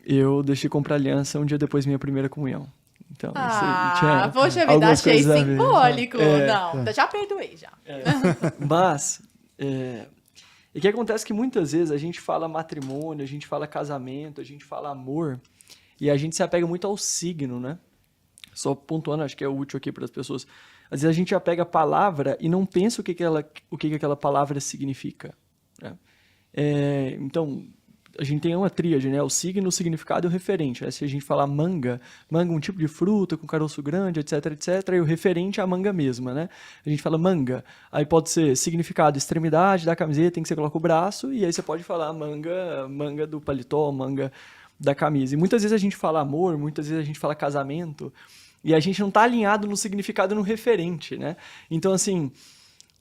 eu deixei comprar aliança um dia depois da minha primeira comunhão. Então, isso aí tinha poxa vida, algumas achei coisas a ver. simbólico. Não, já perdoei, já. Mas, o que acontece é que muitas vezes a gente fala matrimônio, a gente fala casamento, a gente fala amor, e a gente se apega muito ao signo, né? Só pontuando, acho que é útil aqui para as pessoas. Às vezes a gente apega a palavra e não pensa o que aquela palavra significa, né? Então, a gente tem uma tríade, né? O signo, o significado e o referente, né? Se a gente falar manga é um tipo de fruta com caroço grande, etc, etc, e o referente é a manga mesma, né? A gente fala manga, aí pode ser significado, extremidade da camiseta em que você coloca o braço, e aí você pode falar manga do paletó, manga da camisa. E muitas vezes a gente fala amor, muitas vezes a gente fala casamento, e a gente não está alinhado no significado e no referente, né? Então, assim,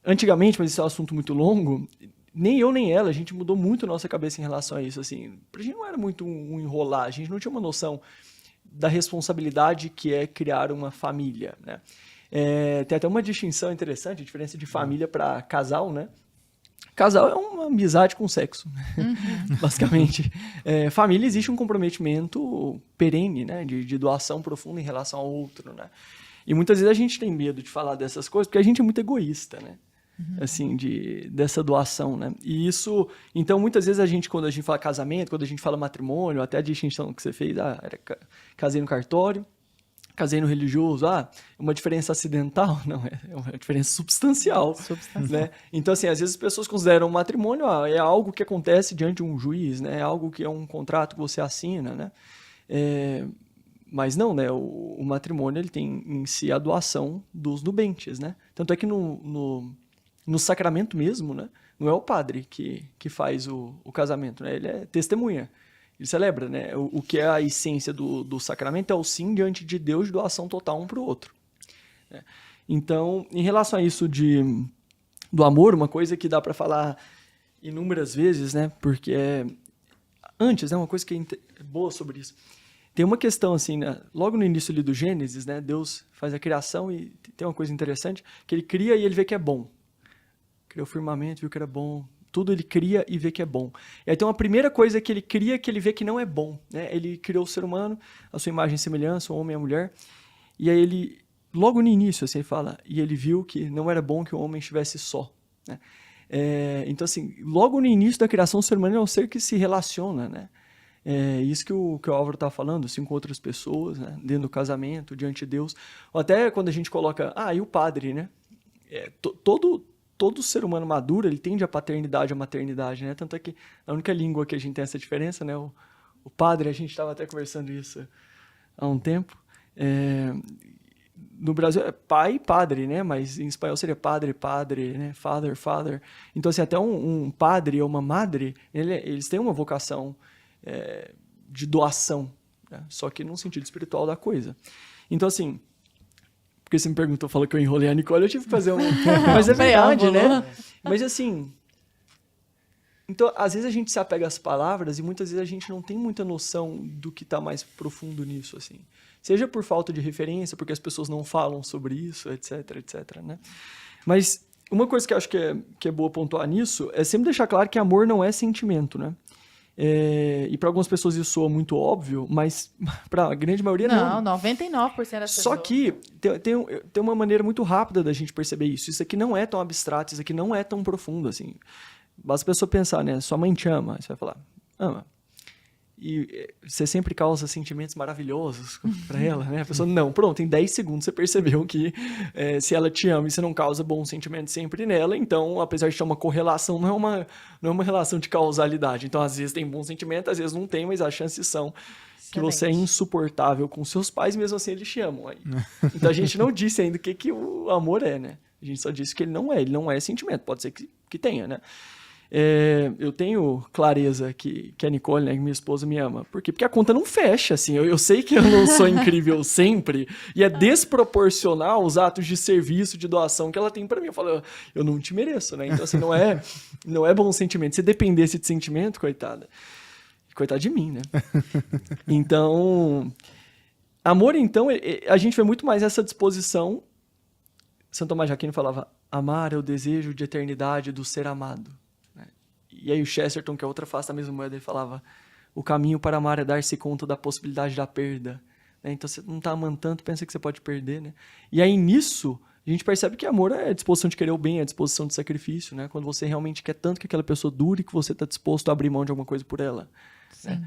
antigamente, mas isso é um assunto muito longo, nem eu nem ela, a gente mudou muito a nossa cabeça em relação a isso, assim. Pra gente não era muito um enrolar, a gente não tinha uma noção da responsabilidade que é criar uma família, né? Tem até uma distinção interessante, a diferença de família para casal, né? Casal é uma amizade com sexo, basicamente. Família, existe um comprometimento perene, né? De doação profunda em relação ao outro, né? E muitas vezes a gente tem medo de falar dessas coisas porque a gente é muito egoísta, né? Assim, dessa doação, né? E isso, então, muitas vezes quando a gente fala casamento, quando a gente fala matrimônio, até a distinção que você fez, casei no cartório, casei no religioso, uma diferença acidental? Não, é uma diferença substancial. Né? Então, assim, às vezes as pessoas consideram o matrimônio, é algo que acontece diante de um juiz, né? É algo que é um contrato que você assina, né? Mas não, né? O matrimônio, ele tem em si a doação dos nubentes, né? Tanto é que no sacramento mesmo, né? Não é o padre que faz o casamento, né? Ele é testemunha. Ele celebra, né? O que é a essência do sacramento é o sim diante de Deus de doação total um para o outro. Né? Então, em relação a isso do amor, uma coisa que dá para falar inúmeras vezes, né? Porque antes, né? Uma coisa que é boa sobre isso. Tem uma questão assim, né? Logo no início ali do Gênesis, né? Deus faz a criação e tem uma coisa interessante, que ele cria e ele vê que é bom. Criou o firmamento, viu que era bom. Tudo ele cria e vê que é bom. E aí tem uma primeira coisa que ele cria que ele vê que não é bom. Né? Ele criou o ser humano, a sua imagem e semelhança, o homem e a mulher. E aí ele, logo no início, assim, ele fala, e ele viu que não era bom que o homem estivesse só. Né? Então, assim, logo no início da criação, o ser humano é um ser que se relaciona, né? Isso que o Álvaro está falando, assim, com outras pessoas, né? Dentro do casamento, diante de Deus. Ou até quando a gente coloca, e o padre, né? Todo ser humano maduro, ele tende à paternidade e à maternidade, né? Tanto é que a única língua que a gente tem essa diferença, né? O padre, a gente estava até conversando isso há um tempo. No Brasil é pai e padre, né? Mas em espanhol seria padre, né? Father, father. Então, assim, até um padre ou uma madre, eles têm uma vocação de doação, né? Só que num sentido espiritual da coisa. Então, assim, porque você me perguntou, falou que eu enrolei a Nicole, eu tive que fazer Mas é verdade, né? Mas assim... Então, às vezes a gente se apega às palavras e muitas vezes a gente não tem muita noção do que está mais profundo nisso, assim. Seja por falta de referência, porque as pessoas não falam sobre isso, etc, etc, né? Mas uma coisa que eu acho que é boa pontuar nisso é sempre deixar claro que amor não é sentimento, né? E para algumas pessoas isso soa muito óbvio, mas para a grande maioria não. Não, 99% das pessoas. Só que tem uma maneira muito rápida da gente perceber isso. Isso aqui não é tão abstrato, isso aqui não é tão profundo, assim. Basta a pessoa pensar, né? Sua mãe te ama. Você vai falar, ama. E você sempre causa sentimentos maravilhosos para ela, né? A pessoa, não. Pronto, em 10 segundos você percebeu que se ela te ama e você não causa bons sentimentos sempre nela, então, apesar de ter uma correlação, não é uma relação de causalidade. Então, às vezes tem bom sentimento, às vezes não tem, mas as chances são que você é insuportável com seus pais, mesmo assim eles te amam. Aí. Então, a gente não disse ainda o que o amor é, né? A gente só disse que ele não é sentimento. Pode ser que tenha, né? Eu tenho clareza que a Nicole, né, minha esposa, me ama. Por quê? Porque a conta não fecha, assim. Eu sei que eu não sou incrível sempre e é desproporcional os atos de serviço, de doação que ela tem pra mim. Eu falo, eu não te mereço, né? Então, assim, não é bom sentimento. Se dependesse de sentimento, coitada de mim, né? Então, amor, então, a gente vê muito mais essa disposição. Santo Tomás de Aquino falava, amar é o desejo de eternidade do ser amado. E aí o Chesterton, que é outra face da mesma moeda, ele falava, O caminho para amar é dar-se conta da possibilidade da perda. Né? Então, você não tá amando tanto, pensa que você pode perder, né? E aí, nisso, a gente percebe que amor é a disposição de querer o bem, é a disposição de sacrifício, né? Quando você realmente quer tanto que aquela pessoa dure, que você tá disposto a abrir mão de alguma coisa por ela. Sim.